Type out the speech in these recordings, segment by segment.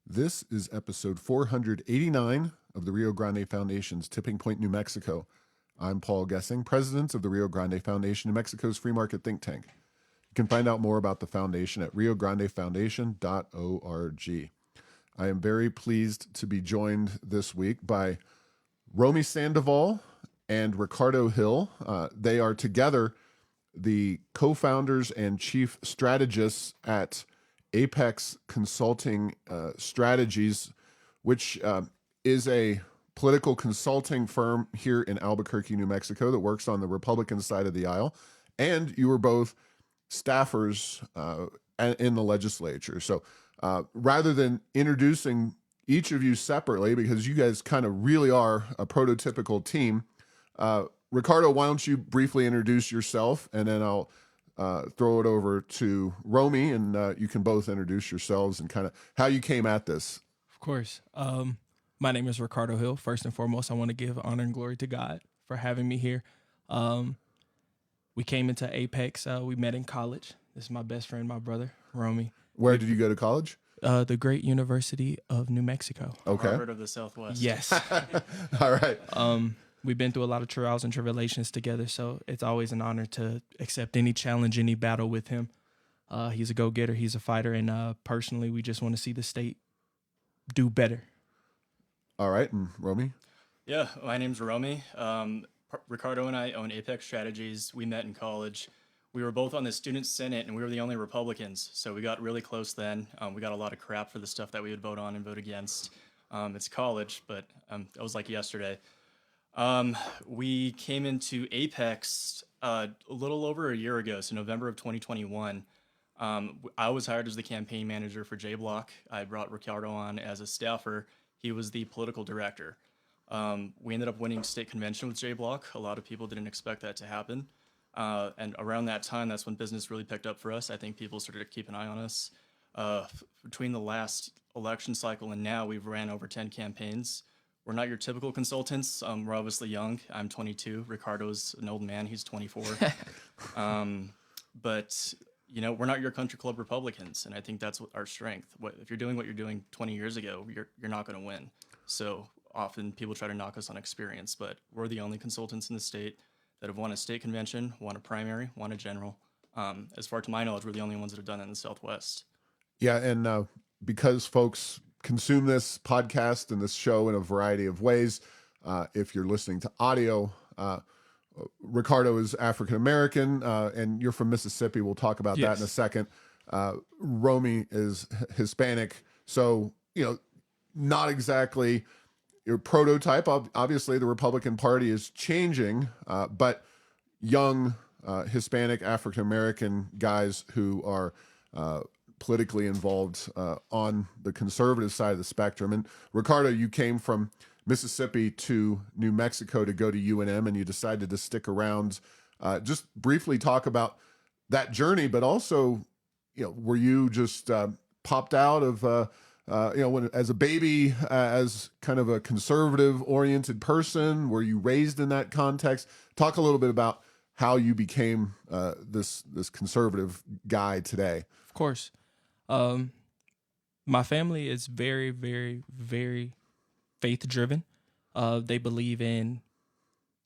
This is episode 489 of the Rio Grande Foundation's Tipping Point, New Mexico. I'm Paul Gessing, president of the Rio Grande Foundation, New Mexico's free market think tank. You can find out more about the foundation at riograndefoundation.org. I am very pleased to be joined this week by Romie Sandoval and Ricardo Hill. They are together the co-founders and chief strategists at Apex Consulting Strategies, which is a political consulting firm here in Albuquerque, New Mexico that works on the Republican side of the aisle. And you were both staffers in the legislature. So rather than introducing each of you separately, because you guys kind of really are a prototypical team, Ricardo, why don't you briefly introduce yourself, and then I'll throw it over to Romie, and you can both introduce yourselves and kind of how you came at this. Of course. My name is Ricardo Hill. First and foremost, I want to give honor and glory to God for having me here. We came into Apex. We met in college. This is my best friend, my brother, Romie. Where did you go to college? The great University of New Mexico. Okay. Harvard of the Southwest. Yes. All right. We've been through a lot of trials and tribulations together, so it's always an honor to accept any challenge, any battle with him. He's a go-getter. He's a fighter, and personally, we just want to see the state do better. All right. And Romie? Yeah, my name's Romie. Ricardo and I own Apex Strategies. We met in college. We were both on the student senate, and we were the only Republicans, so we got really close then. We got a lot of crap for the stuff that we would vote on and vote against. It's college, but that was like yesterday. We came into Apex a little over a year ago, so November of 2021. I was hired as the campaign manager for J Block. I brought Ricardo on as a staffer. He was the political director. We ended up winning state convention with J Block. A lot of people didn't expect that to happen. And around that time, that's when business really picked up for us. I think people started to keep an eye on us. Between the last election cycle and now, we've ran over 10 campaigns. We're not your typical consultants. We're obviously young. I'm 22. Ricardo's an old man. He's 24. But, you know, we're not your country club Republicans, and I think that's our strength. If you're doing what you're doing 20 years ago, you're not going to win. So often people try to knock us on experience, but we're the only consultants in the state that have won a state convention, won a primary, won a general. As far to my knowledge, we're the only ones that have done it in the Southwest. Yeah, and because folks consume this podcast and this show in a variety of ways, if you're listening to audio, Ricardo is African-American, and you're from Mississippi. We'll talk about that in a second. Romie is Hispanic. So, you know, not exactly your prototype. Obviously, the Republican Party is changing, but young Hispanic African-American guys who are politically involved on the conservative side of the spectrum. And Ricardo, you came from Mississippi to New Mexico to go to UNM, and you decided to stick around. Just briefly talk about that journey, but also, you know, were you just popped out of, you know, when as a baby, as kind of a conservative-oriented person? Were you raised in that context? Talk a little bit about how you became this conservative guy today. Of course. My family is very, very, very faith-driven. They believe in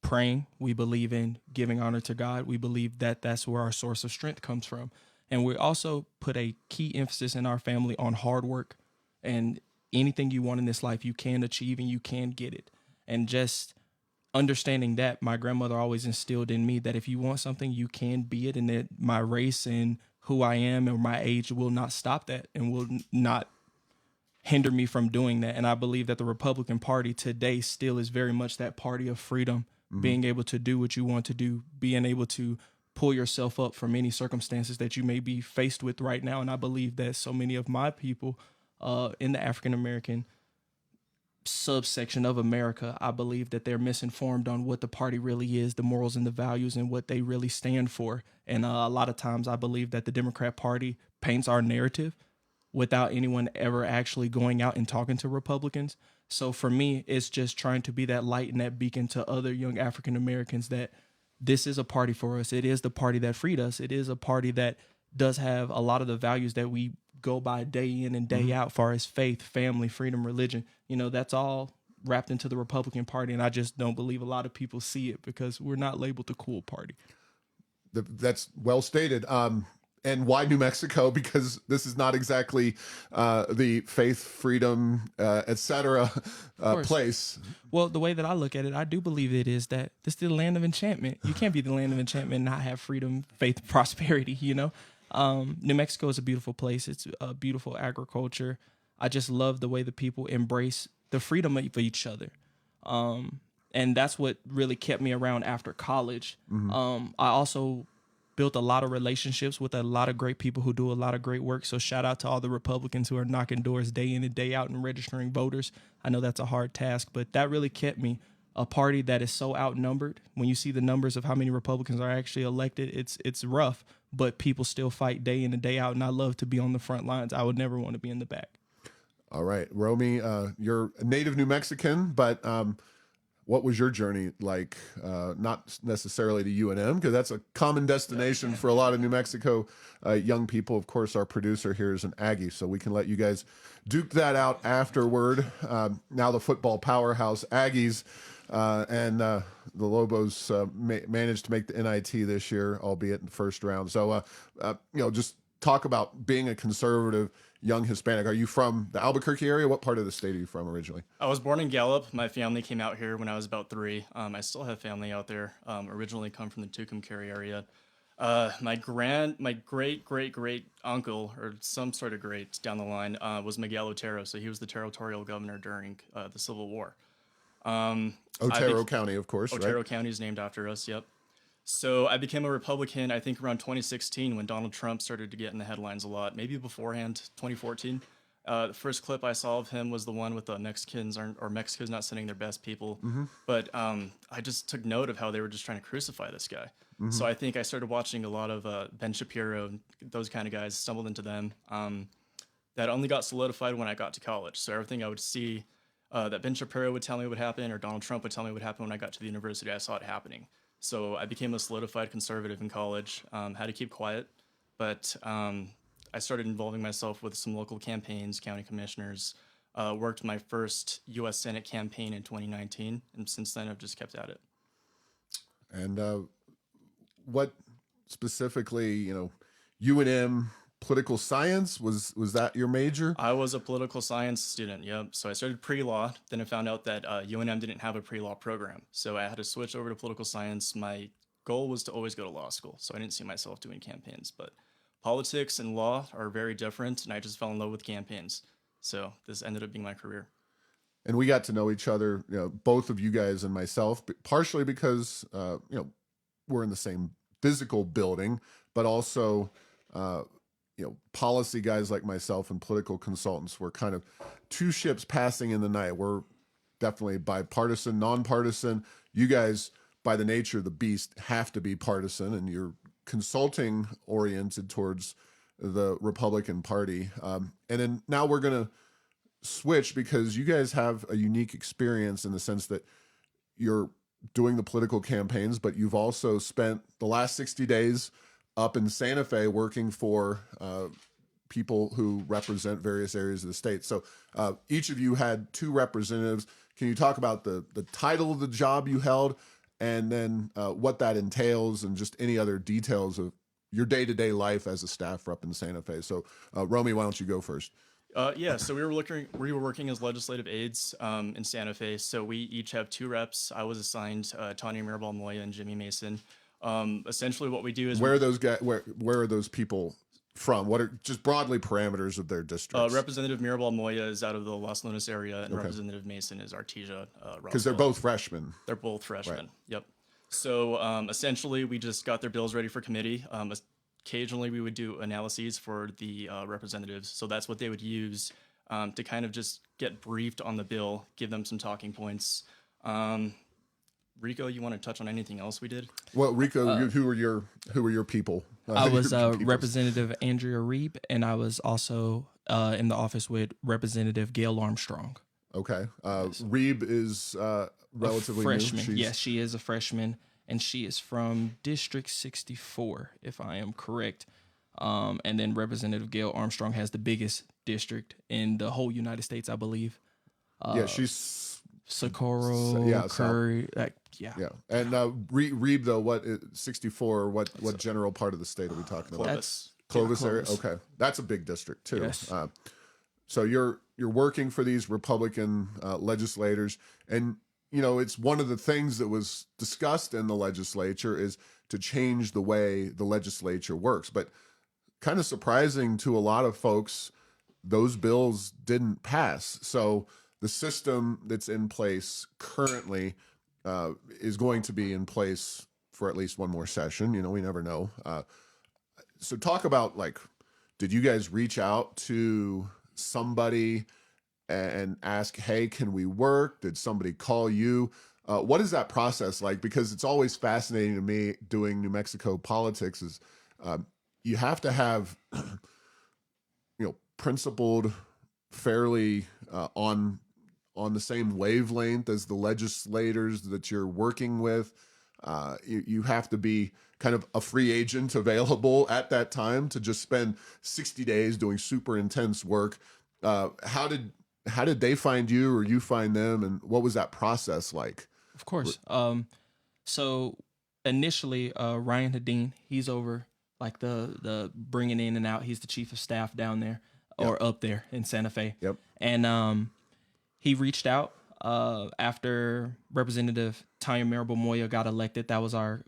praying. We believe in giving honor to God. We believe that that's where our source of strength comes from. And we also put a key emphasis in our family on hard work. And anything you want in this life, you can achieve and you can get it. And just understanding that, my grandmother always instilled in me that if you want something, you can be it, and that my race and who I am and my age will not stop that and will not hinder me from doing that. And I believe that the Republican Party today still is very much that party of freedom, being able to do what you want to do, being able to pull yourself up from any circumstances that you may be faced with right now. And I believe that so many of my people in the African-American subsection of America, I believe that they're misinformed on what the party really is, the morals and the values, and what they really stand for. And a lot of times I believe that the Democrat Party paints our narrative without anyone ever actually going out and talking to Republicans. So for me, it's just trying to be that light and that beacon to other young African Americans that this is a party for us. It is the party that freed us. It is a party that does have a lot of the values that we go by day in and day out, far as faith, family, freedom, religion. You know, that's all wrapped into the Republican Party, and I just don't believe a lot of people see it because we're not labeled the cool party. That's well stated. And why New Mexico? Because this is not exactly the faith, freedom, etc. Place. Well, the way that I look at it, I do believe it is that this is the land of enchantment. You can't be the land of enchantment and not have freedom, faith, prosperity, you know? New Mexico is a beautiful place. It's a beautiful agriculture. I just love the way the people embrace the freedom of each other. And that's what really kept me around after college. I also built a lot of relationships with a lot of great people who do a lot of great work. So shout out to all the Republicans who are knocking doors day in and day out and registering voters. I know that's a hard task, but that really kept me a party that is so outnumbered. When you see the numbers of how many Republicans are actually elected, it's rough, but people still fight day in and day out. And I love to be on the front lines. I would never want to be in the back. All right, Romie, you're a native New Mexican, but what was your journey like? Not necessarily to UNM, because that's a common destination for a lot of New Mexico young people. Of course, our producer here is an Aggie, so we can let you guys duke that out afterward. Now the football powerhouse Aggies and the Lobos managed to make the NIT this year, albeit in the first round. So, just talk about being a conservative young Hispanic. Are you from the Albuquerque area? What part of the state are you from originally? I was born in Gallup. My family came out here when I was about 3. I still have family out there. Originally come from the Tucumcari area. My great uncle, or some sort of great down the line, was Miguel Otero. So he was the territorial governor during the Civil War. Otero County, of course. Otero right? County is named after us. Yep. So I became a Republican, I think, around 2016 when Donald Trump started to get in the headlines a lot. Maybe beforehand, 2014. The first clip I saw of him was the one with the Mexicans not sending their best people. But I just took note of how they were just trying to crucify this guy. So I think I started watching a lot of Ben Shapiro, those kind of guys, stumbled into them. That only got solidified when I got to college. So everything I would see that Ben Shapiro would tell me would happen or Donald Trump would tell me would happen when I got to the university, I saw it happening. So I became a solidified conservative in college, had to keep quiet, but I started involving myself with some local campaigns, county commissioners, worked my first U.S. Senate campaign in 2019, and since then I've just kept at it. And what specifically, UNM political science, was that your major? I was a political science student, yep. So I started pre-law, then I found out that UNM didn't have a pre-law program. So I had to switch over to political science. My goal was to always go to law school, so I didn't see myself doing campaigns. But politics and law are very different, and I just fell in love with campaigns. So this ended up being my career. And we got to know each other, both of you guys and myself, partially because, we're in the same physical building, but also, policy guys like myself and political consultants were kind of two ships passing in the night. We're definitely bipartisan, nonpartisan. You guys, by the nature of the beast, have to be partisan, and you're consulting oriented towards the Republican Party. And then now we're going to switch because you guys have a unique experience in the sense that you're doing the political campaigns, but you've also spent the last 60 days up in Santa Fe working for people who represent various areas of the state. So each of you had 2 representatives. Can you talk about the title of the job you held and then what that entails and just any other details of your day-to-day life as a staffer up in Santa Fe? So Romie, why don't you go first? So we were working as legislative aides in Santa Fe. So we each have 2 reps. I was assigned Tanya Mirabal Moya and Jimmy Mason. Essentially what we do is where are those guys, where are those people from? What are just broadly parameters of their districts? Representative Mirabal Moya is out of the Los Lunas area, and Representative Mason is Artesia. Because they're both freshmen. They're both freshmen. Right. Yep. So essentially, we just got their bills ready for committee. Occasionally, we would do analyses for the representatives. So that's what they would use to kind of just get briefed on the bill, give them some talking points. Rico, you want to touch on anything else we did? Well, Rico, who were your people? I was Representative Andrea Reeb, and I was also in the office with Representative Gail Armstrong. Okay. Reeb is relatively freshman. new. Yes, she is a freshman, and she is from District 64, if I am correct. And then Representative Gail Armstrong has the biggest district in the whole United States, I believe. Yeah, she's Socorro, yeah, Curry, yeah. And Reeb though, what 64? What general part of the state are we talking about? Clovis. Clovis area. Clovis. Okay, that's a big district too. Yes. So you're working for these Republican legislators, and you know it's one of the things that was discussed in the legislature is to change the way the legislature works. But kind of surprising to a lot of folks, those bills didn't pass. So the system that's in place currently is going to be in place for at least one more session. You know, we never know. So talk about, like, did you guys reach out to somebody and ask, hey, can we work? Did somebody call you? What is that process like? Because it's always fascinating to me doing New Mexico politics is you have to have, principled, fairly on the same wavelength as the legislators that you're working with. You have to be kind of a free agent available at that time to just spend 60 days doing super intense work. How did they find you or you find them, and what was that process like? Of course. So initially, Ryan Hadeen, he's over like the bringing in and out. He's the chief of staff down there or up there in Santa Fe. Yep. And he reached out after Representative Tanya Marable Moya got elected. That was our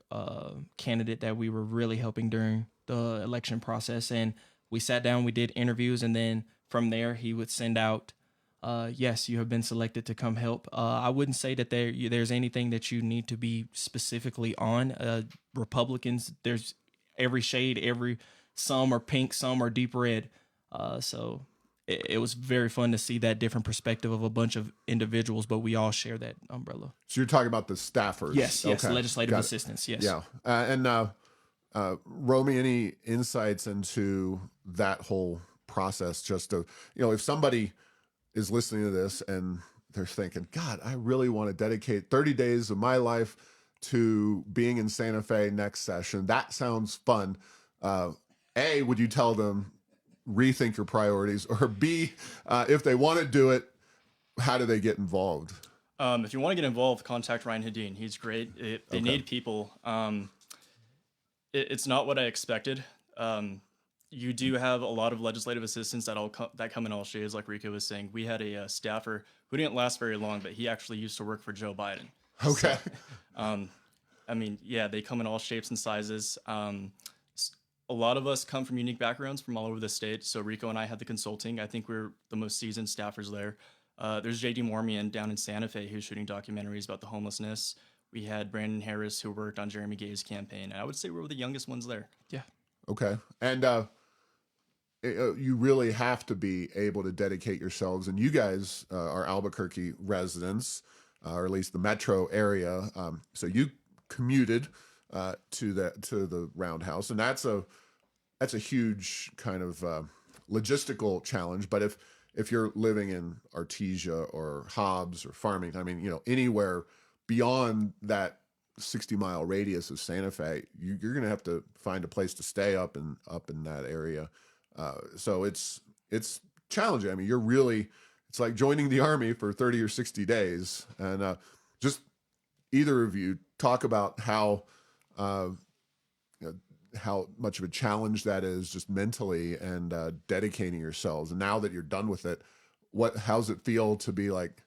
candidate that we were really helping during the election process. And we sat down, we did interviews, and then from there he would send out, yes, you have been selected to come help. I wouldn't say that there's anything that you need to be specifically on. Republicans, there's every shade, some are pink, some are deep red. So it was very fun to see that different perspective of a bunch of individuals, but we all share that umbrella. So you're talking about the staffers? Yes, Okay. legislative assistants, yes. Yeah. And Romie, any insights into that whole process? Just to, if somebody is listening to this and they're thinking, God, I really want to dedicate 30 days of my life to being in Santa Fe next session. That sounds fun. A, would you tell them rethink your priorities? Or B, if they want to do it, how do they get involved? If you want to get involved, contact Ryan Hadeen. He's great. They need people. It's not what I expected. You do have a lot of legislative assistants that come in all shades, like Rico was saying. We had a staffer who didn't last very long, but he actually used to work for Joe Biden. Okay. So, they come in all shapes and sizes. A lot of us come from unique backgrounds from all over the state. So Rico and I had the consulting. I think we're the most seasoned staffers there. There's J.D. Mormian down in Santa Fe who's shooting documentaries about the homelessness. We had Brandon Harris who worked on Jeremy Gay's campaign. And I would say we're the youngest ones there. Yeah. Okay. And you really have to be able to dedicate yourselves. And you guys are Albuquerque residents, or at least the metro area. So you commuted to the Roundhouse, and that's a huge kind of logistical challenge. But if you're living in Artesia or Hobbs or Farmington, anywhere beyond that 60-mile radius of Santa Fe, you're going to have to find a place to stay up in that area. So it's challenging. It's like joining the Army for 30 or 60 days. And just either of you talk about how much of a challenge that is just mentally and dedicating yourselves. And now that you're done with it, how's it feel to be like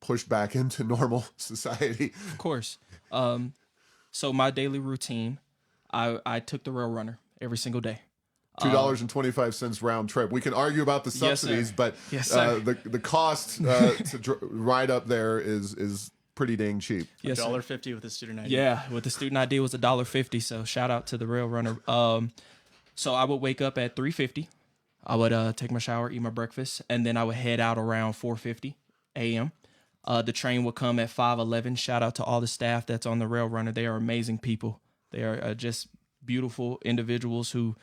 pushed back into normal society? Of course. So my daily routine, I took the Rail Runner every single day. $2.25 round trip. We can argue about the subsidies, but the cost to ride up there is pretty dang cheap. Yes, $1.50 with a student ID. Yeah, with the student ID was $1.50. So shout out to the Rail Runner. So I would wake up at 3:50. I would take my shower, eat my breakfast, and then I would head out around 4:50 a.m. The train would come at 5:11. Shout out to all the staff that's on the Rail Runner. They are amazing people. They are just beautiful individuals who,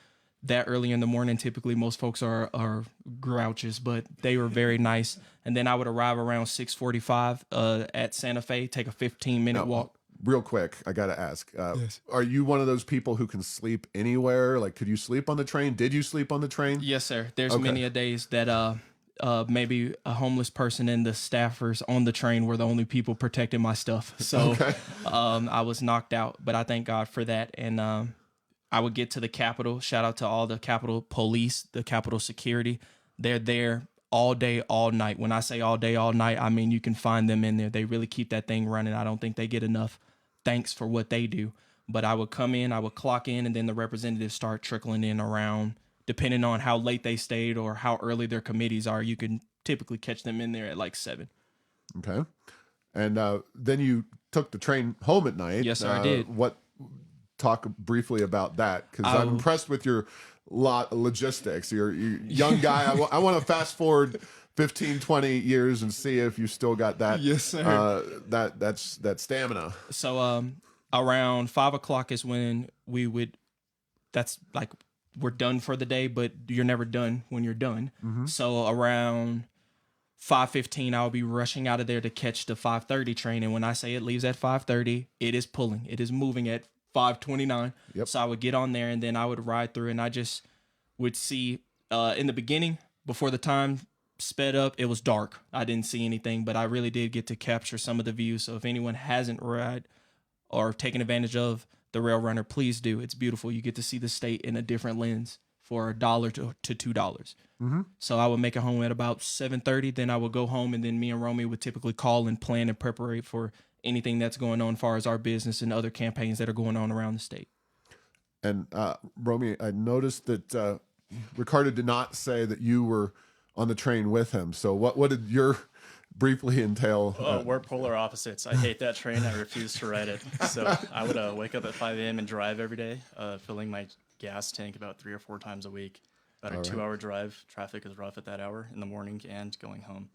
that early in the morning, typically most folks are grouches, but they were very nice. And then I would arrive around 6:45 at Santa Fe, take a 15-minute walk. real quick, I got to ask, Yes. are you one of those people who can sleep anywhere? Like, could you sleep on the train? Did you sleep on the train? Yes, sir. There's Okay. many a days that maybe a homeless person and the staffers on the train were the only people protecting my stuff. So Okay. I was knocked out, but I thank God for that. And I would get to the Capitol. Shout out to all the Capitol police, the Capitol security. They're there all day, all night. When I say all day, all night, I mean you can find them in there. They really keep that thing running. I don't think they get enough thanks for what they do. But I would come in, I would clock in, and then the representatives start trickling in around. Depending on how late they stayed or how early their committees are, you can typically catch them in there at like 7. Okay. And then you took the train home at night. Yes, sir, I did. Talk briefly about that, because I'm impressed with your logistics. You're young guy. I want to fast forward 15, 20 years and see if you still got that. Yes, sir. That stamina. So around 5 o'clock is when we would. That's like we're done for the day, but you're never done when you're done. So around 5:15, I'll be rushing out of there to catch the 5:30 train. And when I say it leaves at 5:30, it is pulling. It is moving at 5:29. Yep. So I would get on there and then I would ride through, and I just would see in the beginning, before the time sped up, it was dark. I didn't see anything, but I really did get to capture some of the views. So if anyone hasn't ride or taken advantage of the Rail Runner, please do. It's beautiful. You get to see the state in a different lens for $1 to $2. So I would make it home at about 7:30. Then I would go home, and then me and Romie would typically call and plan and prepare for anything that's going on as far as our business and other campaigns that are going on around the state. And Romie, I noticed that Ricardo did not say that you were on the train with him. So what did your briefly entail? We're polar opposites. I hate that train. I refuse to ride it. So I would wake up at 5 a.m. and drive every day, filling my gas tank about 3 or 4 times a week. About a 2-hour drive. Traffic is rough at that hour in the morning and going home.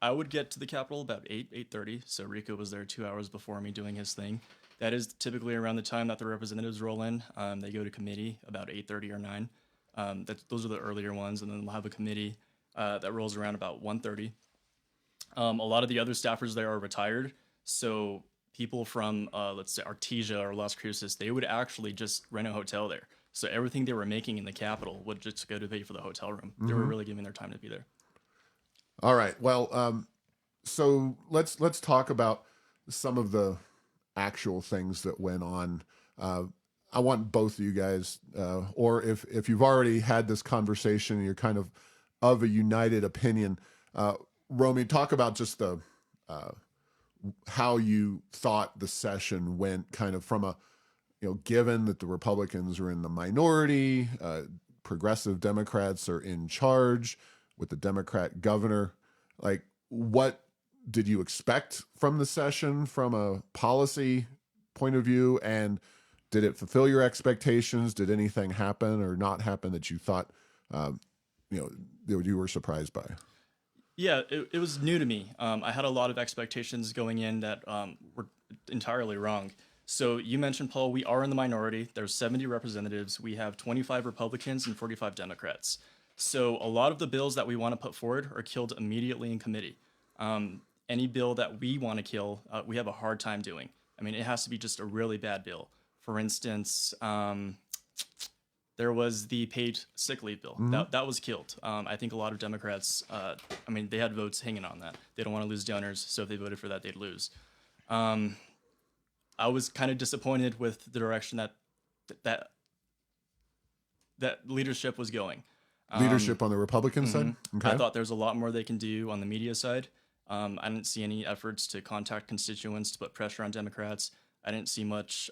I would get to the Capitol about 8:30. So Rico was there 2 hours before me doing his thing. That is typically around the time that the representatives roll in. They go to committee about 8:30 or 9. Those are the earlier ones, and then we'll have a committee that rolls around about 1:30. A lot of the other staffers there are retired, so people from let's say Artesia or Las Cruces, they would actually just rent a hotel there. So everything they were making in the Capitol would just go to pay for the hotel room. They were really giving their time to be there. All right. Well, so let's talk about some of the actual things that went on. I want both of you guys, or if you've already had this conversation and you're kind of a united opinion, Romie, talk about just the how you thought the session went, kind of from a, given that the Republicans are in the minority, progressive Democrats are in charge with the Democrat governor. Like, what did you expect from the session from a policy point of view? And did it fulfill your expectations? Did anything happen or not happen that you thought, you were surprised by? Yeah, it was new to me. I had a lot of expectations going in that were entirely wrong. So you mentioned, Paul, we are in the minority. There's 70 representatives. We have 25 Republicans and 45 Democrats. So a lot of the bills that we want to put forward are killed immediately in committee. Any bill that we want to kill, we have a hard time doing. I mean, it has to be just a really bad bill. For instance, there was the paid sick leave bill. That was killed. I think a lot of Democrats, they had votes hanging on that. They don't want to lose donors, so if they voted for that, they'd lose. I was kind of disappointed with the direction that leadership was going. Leadership on the Republican side? Okay. I thought there's a lot more they can do on the media side. I didn't see any efforts to contact constituents to put pressure on Democrats. I didn't see much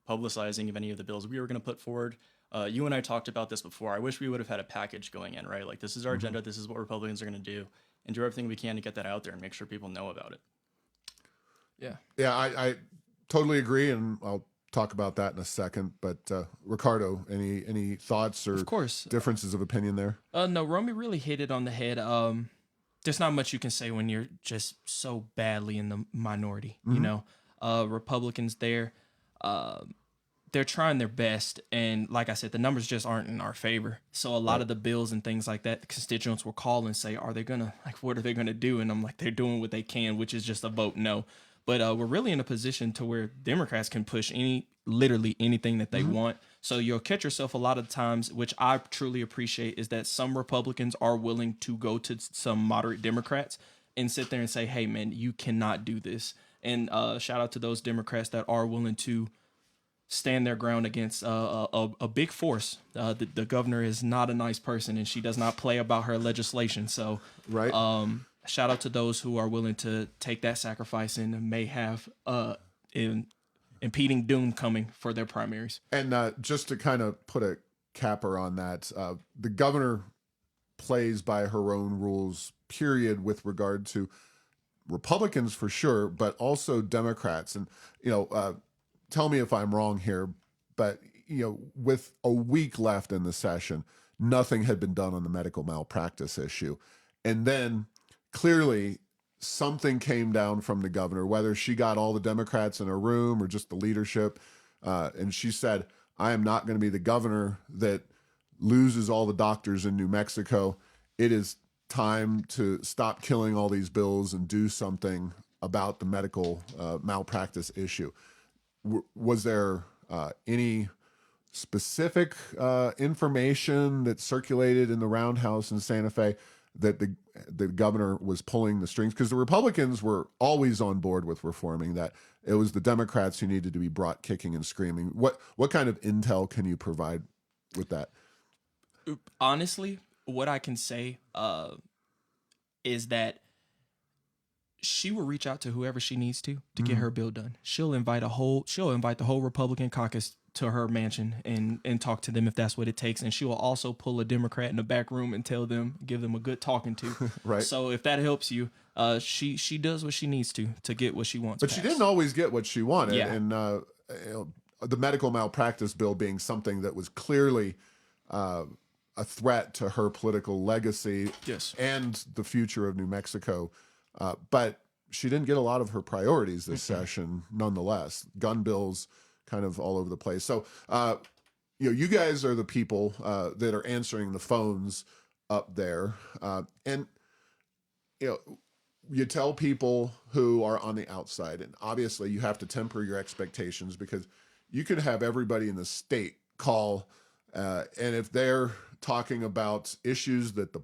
publicizing of any of the bills we were going to put forward. You and I talked about this before. I wish we would have had a package going in, right? Like, this is our agenda. This is what Republicans are going to do, and do everything we can to get that out there and make sure people know about it. Yeah, I totally agree, and I'll talk about that in a second. But Ricardo, any thoughts or Of course. differences of opinion there? No, Romie really hit it on the head. There's not much you can say when you're just so badly in the minority. Republicans there, they're trying their best, and like I said, the numbers just aren't in our favor. So a lot of the bills and things like that, the constituents will call and say, "Are they gonna what are they gonna do?" And I'm like, they're doing what they can, which is just a vote no. But we're really in a position to where Democrats can push literally anything that they want. So you'll catch yourself a lot of times, which I truly appreciate, is that some Republicans are willing to go to some moderate Democrats and sit there and say, hey, man, you cannot do this. And shout out to those Democrats that are willing to stand their ground against a big force. The governor is not a nice person, and she does not play about her legislation. So Right. Shout out to those who are willing to take that sacrifice and may have impeding doom coming for their primaries. And just to kind of put a capper on that, the governor plays by her own rules, period, with regard to Republicans for sure, but also Democrats. And, tell me if I'm wrong here, but, with a week left in the session, nothing had been done on the medical malpractice issue. And then clearly something came down from the governor, whether she got all the Democrats in a room or just the leadership. And she said, I am not going to be the governor that loses all the doctors in New Mexico. It is time to stop killing all these bills and do something about the medical malpractice issue. Was there any specific information that circulated in the roundhouse in Santa Fe that the governor was pulling the strings? Because the Republicans were always on board with reforming that. It was the Democrats who needed to be brought kicking and screaming. What kind of intel can you provide with that? Honestly, what I can say is that she will reach out to whoever she needs to get her bill done. She'll invite the whole Republican caucus to her mansion and talk to them if that's what it takes. And she will also pull a Democrat in the back room and give them a good talking to. Right. So if that helps you, she does what she needs to get what she wants. But she didn't always get what she wanted. Yeah. And the medical malpractice bill being something that was clearly a threat to her political legacy Yes. and the future of New Mexico. But she didn't get a lot of her priorities this session, nonetheless. Gun bills kind of all over the place. So, you guys are the people that are answering the phones up there. And, you tell people who are on the outside, and obviously you have to temper your expectations because you could have everybody in the state call, and if they're talking about issues that the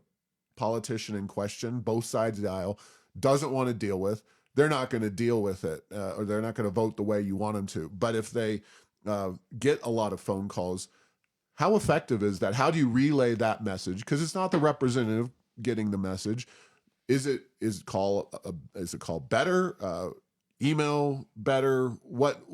politician in question, both sides of the aisle, doesn't want to deal with, they're not going to deal with it, or they're not going to vote the way you want them to. But if they get a lot of phone calls, how effective is that? How do you relay that message? Because it's not the representative getting the message. Is it call better? Email better? What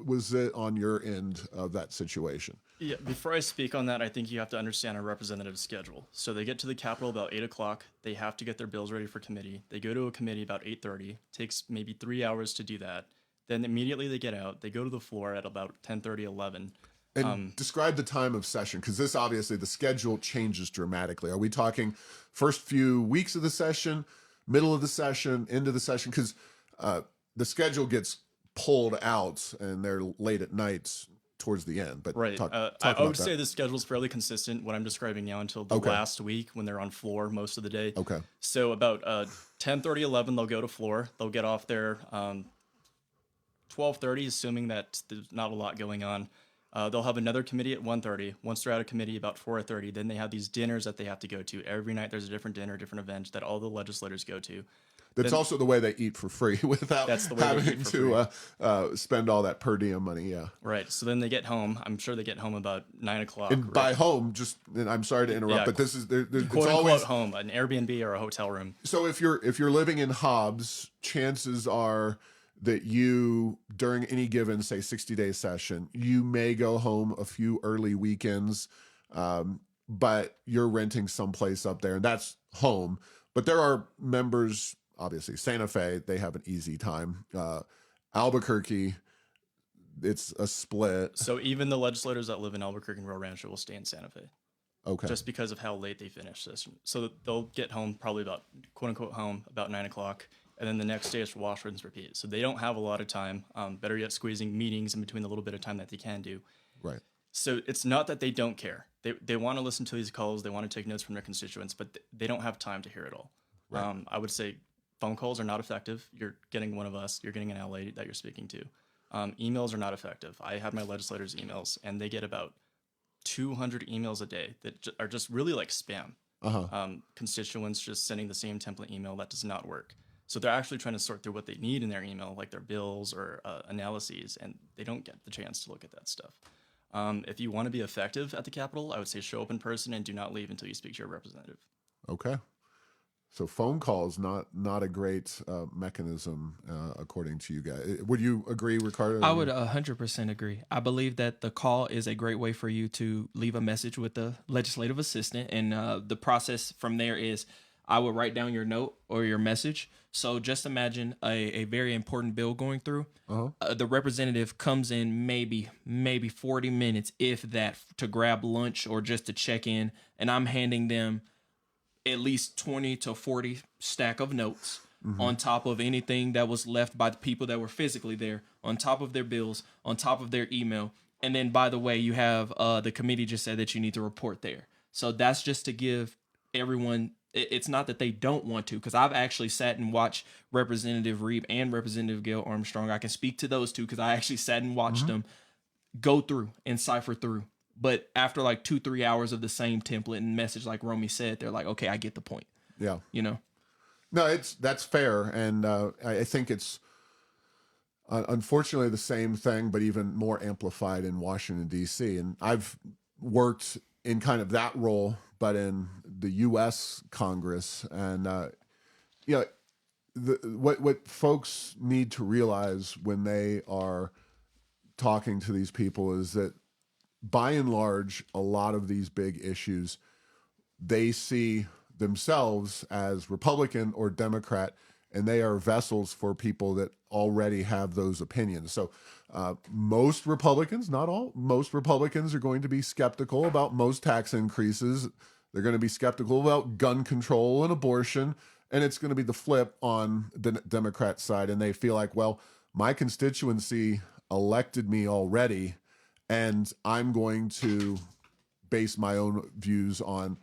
was it on your end of that situation? Yeah, before I speak on that, I think you have to understand a representative's schedule. So they get to the Capitol about 8 o'clock. They have to get their bills ready for committee. They go to a committee about 8:30. Takes maybe 3 hours to do that. Then immediately they get out. They go to the floor at about 10:30, 11. And describe the time of session, because this obviously the schedule changes dramatically. Are we talking first few weeks of the session, middle of the session, end of the session? Because the schedule gets pulled out and they're late at night towards the end. But right. I would say the schedule's fairly consistent, what I'm describing now, until the last week when they're on floor most of the day. Okay. So about 10:30, 11, they'll go to floor. They'll get off there 12:30, assuming that there's not a lot going on. They'll have another committee at 1:30. Once they're out of committee, about 4:30, then they have these dinners that they have to go to. Every night there's a different dinner, different event that all the legislators go to. That's also the way they eat for free without having to spend all that per diem money. Yeah. Right. So then they get home. I'm sure they get home about 9 o'clock. And by home, and I'm sorry to interrupt, but this is it's always home, an Airbnb or a hotel room. So if you're living in Hobbs, chances are that you, during any given, say, 60-day session, you may go home a few early weekends, but you're renting someplace up there, and that's home. But there are members, obviously, Santa Fe, they have an easy time. Albuquerque, it's a split. So even the legislators that live in Albuquerque and Rio Rancho will stay in Santa Fe. Okay. Just because of how late they finish this. So they'll get home probably about, quote unquote, home about 9 o'clock. And then the next day is wash, rinse, repeat. So they don't have a lot of time. Better yet, squeezing meetings in between the little bit of time that they can do. Right. So it's not that they don't care. They want to listen to these calls. They want to take notes from their constituents, but they don't have time to hear it all. Right. I would say phone calls are not effective. You're getting one of us. You're getting an LA that you're speaking to. Emails are not effective. I have my legislators' emails, and they get about 200 emails a day that are just really like spam. Constituents just sending the same template email that does not work. So they're actually trying to sort through what they need in their email, like their bills or analyses, and they don't get the chance to look at that stuff. If you want to be effective at the Capitol, I would say show up in person and do not leave until you speak to your representative. Okay. So phone calls, not a great mechanism, according to you guys. Would you agree, Ricardo? I would 100% agree. I believe that the call is a great way for you to leave a message with the legislative assistant. And the process from there is I would write down your note or your message. So just imagine a very important bill going through. The representative comes in maybe 40 minutes, if that, to grab lunch or just to check in. And I'm handing them at least 20 to 40 stack of notes on top of anything that was left by the people that were physically there, on top of their bills, on top of their email. And then, by the way, you have the committee just said that you need to report there. So that's just to give everyone, it's not that they don't want to, because I've actually sat and watched Representative Reed and Representative Gail Armstrong. I can speak to those two because I actually sat and watched them go through and cipher through. But after like 2-3 hours of the same template and message, like Romie said, they're like, okay, I get the point. Yeah. You know? No, that's fair. And I think it's unfortunately the same thing, but even more amplified in Washington, D.C. And I've worked in kind of that role, but in the U.S. Congress. And, what folks need to realize when they are talking to these people is that by and large, a lot of these big issues, they see themselves as Republican or Democrat, and they are vessels for people that already have those opinions. So most Republicans, not all, most Republicans are going to be skeptical about most tax increases. They're going to be skeptical about gun control and abortion, and it's going to be the flip on the Democrat side. And they feel like, well, my constituency elected me already, and I'm going to base my own views on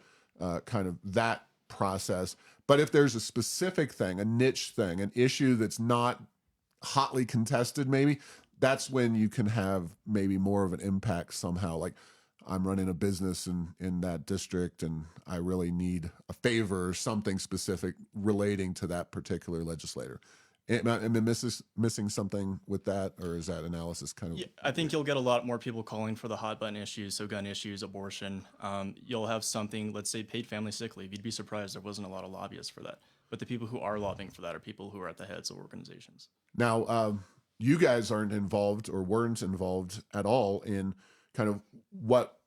kind of that process. But if there's a specific thing, a niche thing, an issue that's not hotly contested, maybe that's when you can have maybe more of an impact somehow. Like, I'm running a business in that district, and I really need a favor or something specific relating to that particular legislator. Am I missing something with that, or is that analysis kind of? Yeah, I think you'll get a lot more people calling for the hot button issues, so gun issues, abortion. You'll have something, let's say paid family sick leave. You'd be surprised there wasn't a lot of lobbyists for that. But the people who are lobbying for that are people who are at the heads of organizations. Now, you guys aren't involved or weren't involved at all in kind of what,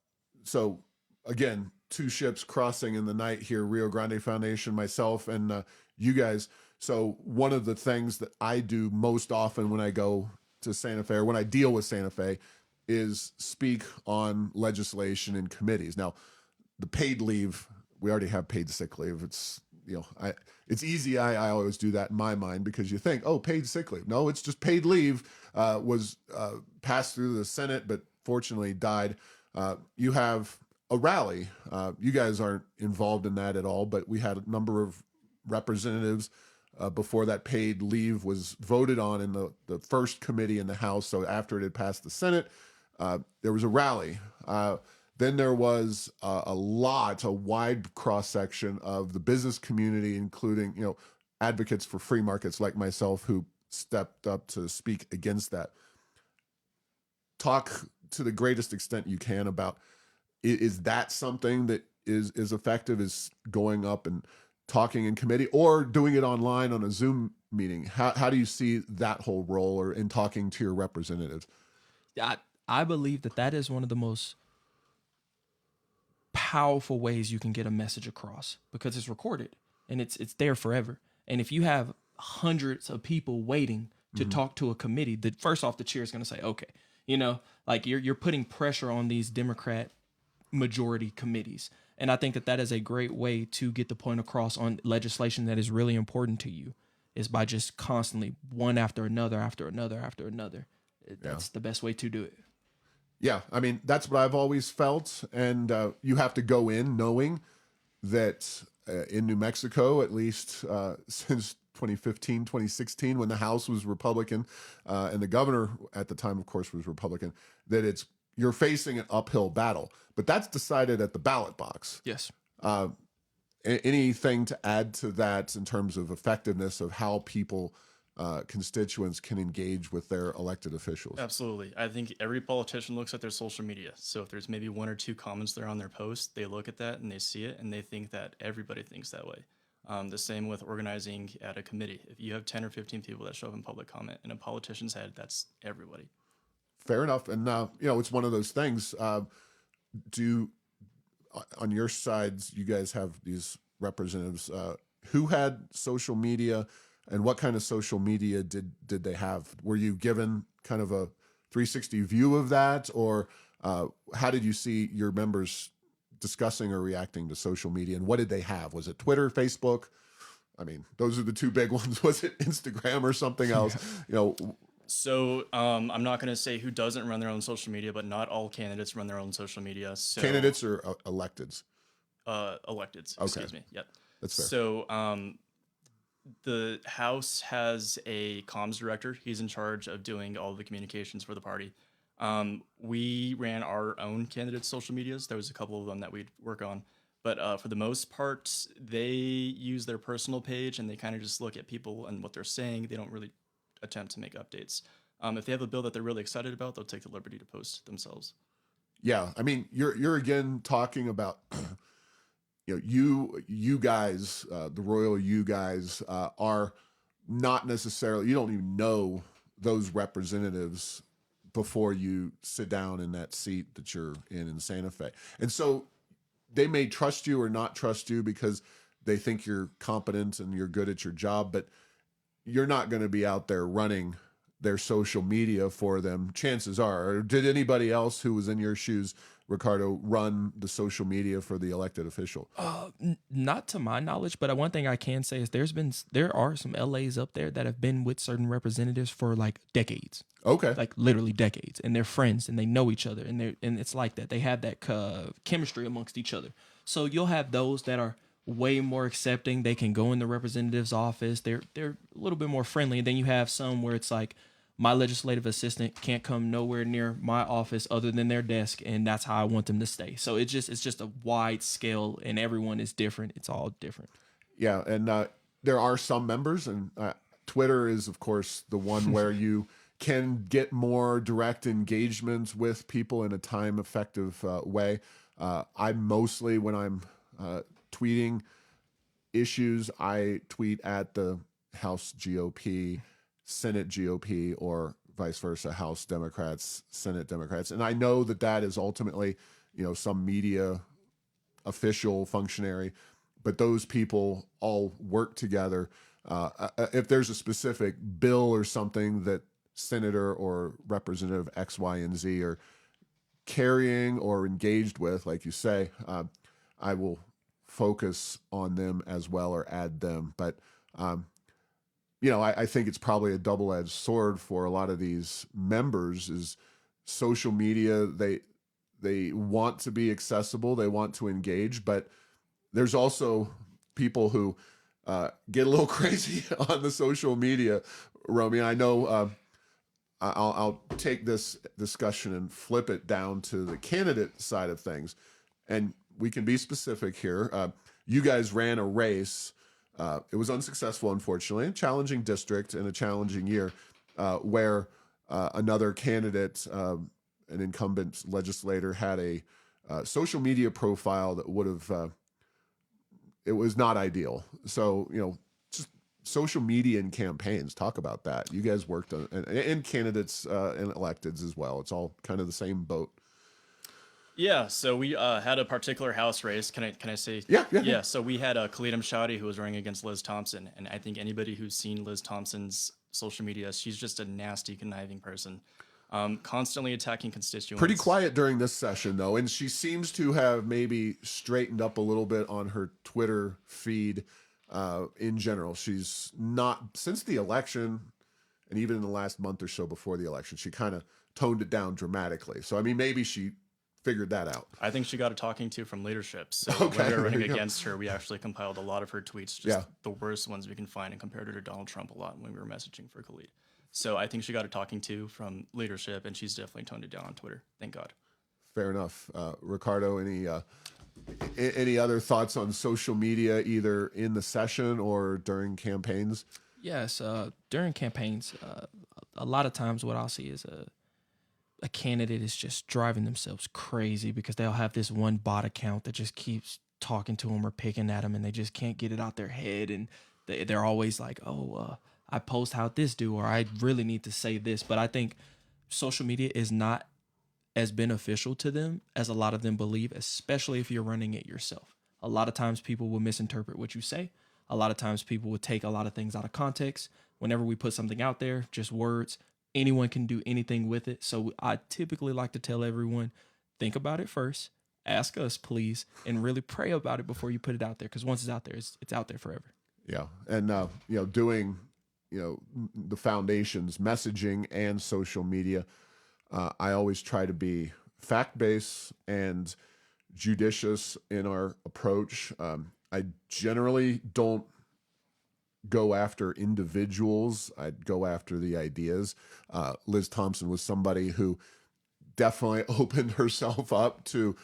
so again, two ships crossing in the night here, Rio Grande Foundation, myself, and you guys. So one of the things that I do most often when I go to Santa Fe, or when I deal with Santa Fe, is speak on legislation in committees. Now, the paid leave, we already have paid sick leave. It's, it's easy. I always do that in my mind, because you think, oh, paid sick leave. No, it's just paid leave. Was passed through the Senate, but fortunately died. You have a rally. You guys aren't involved in that at all, but we had a number of representatives before that paid leave was voted on in the first committee in the House. So after it had passed the Senate, there was a rally. Then there was a wide cross-section of the business community, including, advocates for free markets like myself, who stepped up to speak against that. Talk to the greatest extent you can about, is that something that is effective, is going up and talking in committee, or doing it online on a Zoom meeting? How do you see that whole role, or in talking to your representatives? I believe that is one of the most powerful ways you can get a message across, because it's recorded and it's there forever. And if you have hundreds of people waiting to talk to a committee, first off, the chair is going to say, okay, like you're putting pressure on these Democrat majority committees. And I think that is a great way to get the point across on legislation that is really important to you, is by just constantly one after another, after another, after another. That's the best way to do it. Yeah, I mean, that's what I've always felt. And you have to go in knowing that in New Mexico, at least since 2015, 2016, when the House was Republican, and the governor at the time, of course, was Republican, that you're facing an uphill battle. But that's decided at the ballot box. Yes. Anything to add to that in terms of effectiveness of how people, constituents can engage with their elected officials? Absolutely. I think every politician looks at their social media. So if there's maybe one or two comments there on their post, they look at that and they see it and they think that everybody thinks that way. The same with organizing at a committee. If you have 10 or 15 people that show up in public comment in a politician's head, that's everybody. Fair enough. And, it's one of those things. On your sides, you guys have these representatives who had social media, and what kind of social media did they have? Were you given kind of a 360 view of that, or how did you see your members discussing or reacting to social media, and what did they have? Was it Twitter, Facebook? I mean, those are the two big ones. Was it Instagram or something else? So I'm not going to say who doesn't run their own social media, but not all candidates run their own social media. So, candidates or electeds? Electeds, Okay. excuse me. Yep. That's fair. So the House has a comms director. He's in charge of doing all the communications for the party. We ran our own candidates' social medias. There was a couple of them that we'd work on. But for the most part, they use their personal page and they kind of just look at people and what they're saying. They don't really attempt to make updates. If they have a bill that they're really excited about, they'll take the liberty to post themselves. Yeah, I mean, you're again talking about, you guys, the royal you guys are not necessarily, you don't even know those representatives before you sit down in that seat that you're in Santa Fe. And so they may trust you or not trust you because they think you're competent and you're good at your job, but you're not going to be out there running their social media for them, chances are. Or did anybody else who was in your shoes, Ricardo, run the social media for the elected official? Not to my knowledge, but one thing I can say is there are some LAs up there that have been with certain representatives for like decades. Okay. Like literally decades, and they're friends and they know each other, and it's like that. They have that chemistry amongst each other. So you'll have those that are way more accepting. They can go in the representative's office. They're a little bit more friendly. And then you have some where it's like, my legislative assistant can't come nowhere near my office other than their desk, and that's how I want them to stay. So it's just a wide scale, and everyone is different. It's all different. Yeah, and there are some members, and Twitter is, of course, the one where you can get more direct engagement with people in a time-effective way. I mostly, when I'm tweeting issues, I tweet at the House GOP, Senate GOP, or vice versa, House Democrats, Senate Democrats. And I know that is ultimately, some media official functionary, but those people all work together. If there's a specific bill or something that Senator or Representative X, Y, and Z are carrying or engaged with, like you say, I will focus on them as well or add them. But I think it's probably a double-edged sword for a lot of these members is social media. They want to be accessible. They want to engage, but there's also people who get a little crazy on the social media, Romie. I know I'll take this discussion and flip it down to the candidate side of things. And we can be specific here. You guys ran a race. It was unsuccessful, unfortunately, a challenging district and a challenging year where another candidate, an incumbent legislator, had a social media profile that would have, it was not ideal. So, just social media and campaigns, talk about that. You guys worked on, and candidates and electeds as well. It's all kind of the same boat. Yeah, so we had a particular house race. Can I say? Yeah. So we had Khalid Shadi who was running against Liz Thompson, and I think anybody who's seen Liz Thompson's social media, she's just a nasty, conniving person, constantly attacking constituents. Pretty quiet during this session, though, and she seems to have maybe straightened up a little bit on her Twitter feed in general. She's not, since the election, and even in the last month or so before the election, she kind of toned it down dramatically. So, I mean, maybe she figured that out. I think she got a talking to from leadership. So Okay, when we were there running you go. against her, we actually compiled a lot of her tweets, just the worst ones we can find, and compared her to Donald Trump a lot when we were messaging for Khalid. So I think she got a talking to from leadership, and she's definitely toned it down on Twitter. Thank God. Fair enough. Ricardo, any other thoughts on social media, either in the session or during campaigns? Yes, during campaigns, a lot of times what I'll see is a candidate is just driving themselves crazy because they'll have this one bot account that just keeps talking to them or picking at them, and they just can't get it out their head, and they're always like, "Oh, I post how this do," or "I really need to say this." But I think social media is not as beneficial to them as a lot of them believe, especially if you're running it yourself. A lot of times people will misinterpret what you say. A lot of times people will take a lot of things out of context. Whenever we put something out there, just words, anyone can do anything with it. So I typically like to tell everyone, think about it first, ask us, please, and really pray about it before you put it out there. Because once it's out there, it's out there forever. Yeah. And, doing, the foundation's messaging and social media, I always try to be fact-based and judicious in our approach. I generally don't go after individuals. I'd go after the ideas. Liz Thompson was somebody who definitely opened herself up to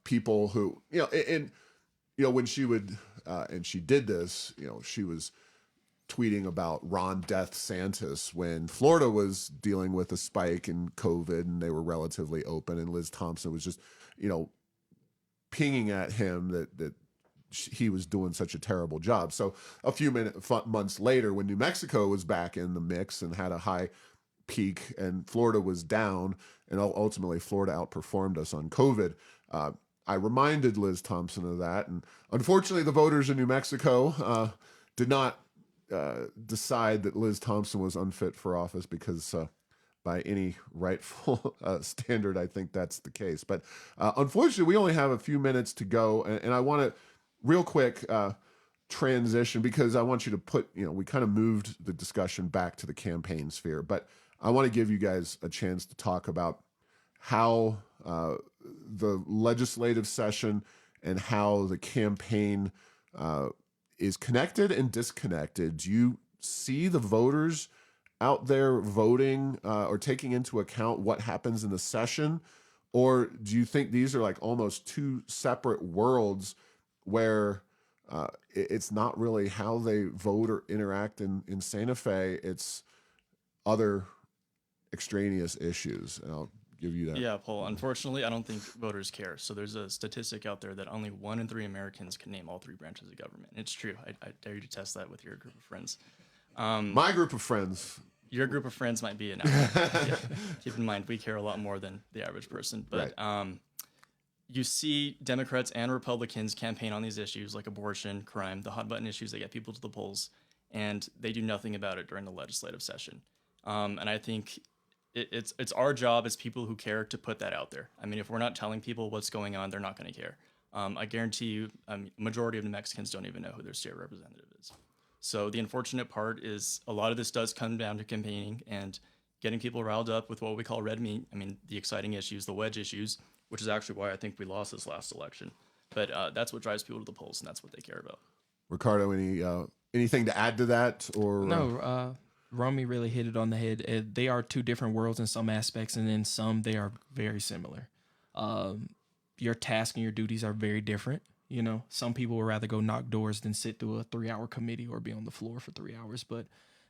people who, when she would, and she did this, she was tweeting about Ron Death Santis when Florida was dealing with a spike in COVID and they were relatively open, and Liz Thompson was just, pinging at him that he was doing such a terrible job. So a few months later, when New Mexico was back in the mix and had a high peak and Florida was down, and ultimately Florida outperformed us on COVID, I reminded Liz Thompson of that. And unfortunately, the voters in New Mexico did not decide that Liz Thompson was unfit for office, because by any rightful standard, I think that's the case. But unfortunately, we only have a few minutes to go, and I want to real quick transition, because I want you to put, we kind of moved the discussion back to the campaign sphere, but I want to give you guys a chance to talk about how the legislative session and how the campaign is connected and disconnected. Do you see the voters out there voting or taking into account what happens in the session? Or do you think these are like almost two separate worlds where it's not really how they vote or interact in Santa Fe, it's other extraneous issues? And I'll give you that. Yeah, Paul, unfortunately, I don't think voters care. So there's a statistic out there that only 1 in 3 Americans can name all 3 branches of government. It's true. I dare you to test that with your group of friends. My group of friends. Your group of friends might be an average. Yeah. Keep in mind, we care a lot more than the average person. But Right. You see Democrats and Republicans campaign on these issues like abortion, crime, the hot button issues that get people to the polls, and they do nothing about it during the legislative session. And I think it's our job as people who care to put that out there. I mean, if we're not telling people what's going on, they're not going to care. I guarantee you, majority of New Mexicans don't even know who their state representative is. So the unfortunate part is a lot of this does come down to campaigning and getting people riled up with what we call red meat. I mean, the exciting issues, the wedge issues, which is actually why I think we lost this last election. But that's what drives people to the polls, and that's what they care about. Ricardo, anything to add to that? Or No, Romie really hit it on the head. They are two different worlds in some aspects, and in some they are very similar. Your tasks and your duties are very different. Some people would rather go knock doors than sit through a 3-hour committee or be on the floor for 3 hours. But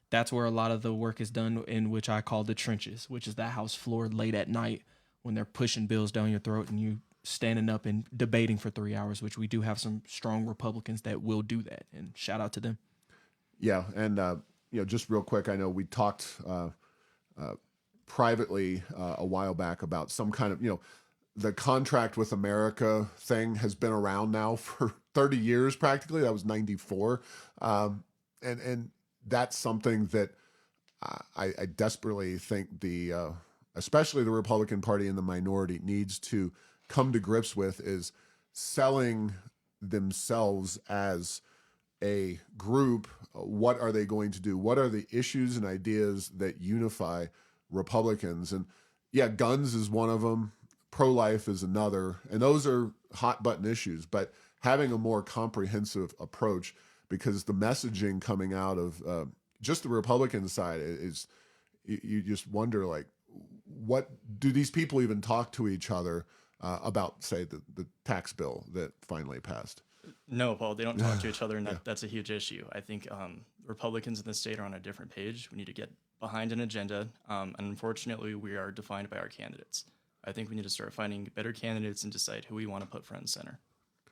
that's where a lot of the work is done, in which I call the trenches, which is that House floor late at night when they're pushing bills down your throat and you standing up and debating for 3 hours, which we do have some strong Republicans that will do that. And shout out to them. Yeah. And, just real quick, I know we talked privately a while back about some kind of, the contract with America thing has been around now for 30 years, practically. That was 94. And that's something that I desperately think especially the Republican Party and the minority needs to come to grips with, is selling themselves as a group. What are they going to do? What are the issues and ideas that unify Republicans? And yeah, guns is one of them. pro-life is another, and those are hot button issues. But having a more comprehensive approach, because the messaging coming out of just the Republican side is, you just wonder, like, what do these people even talk to each other about, say, the tax bill that finally passed? No, Paul, they don't talk to each other, and that's a huge issue. I think Republicans in the state are on a different page. We need to get behind an agenda, and unfortunately, we are defined by our candidates. I think we need to start finding better candidates and decide who we want to put front and center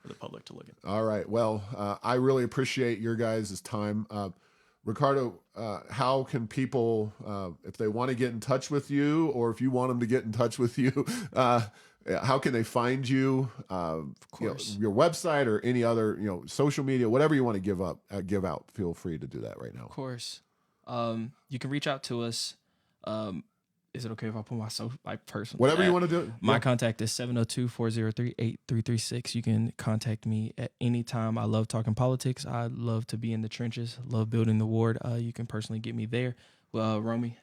for the public to look at. All right. Well, I really appreciate your guys' time. Ricardo, how can people, if they want to get in touch with you, or if you want them to get in touch with you, how can they find you? Of course. Your website or any other, social media, whatever you want to give out. Feel free to do that right now. Of course. You can reach out to us. Is it okay if I put my personal? Whatever you want to do. My contact is 702-403-8336. You can contact me at any time. I love talking politics. I love to be in the trenches. Love building the ward. You can personally get me there. Romie.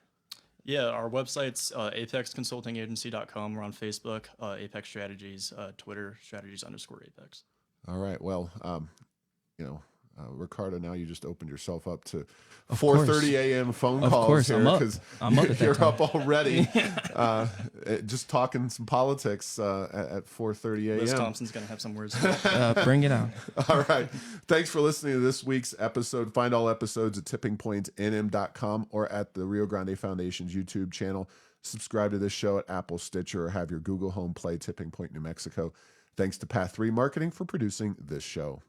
Yeah, our website's apexconsultingagency.com. We're on Facebook, Apex Strategies, Twitter, strategies_Apex. All right. Well, Ricardo, now you just opened yourself up to 4:30 a.m. phone calls. Of course, here, I'm up. I'm up. You're up time. already, just talking some politics at 4:30 a.m. Liz Thompson's gonna have some words. Bring it on. All right. Thanks for listening to this week's episode. Find all episodes at tippingpointsnm.com or at the Rio Grande Foundation's YouTube channel. Subscribe to this show at Apple, Stitcher, or have your Google Home play Tipping Point New Mexico. Thanks to Path 3 Marketing for producing this show.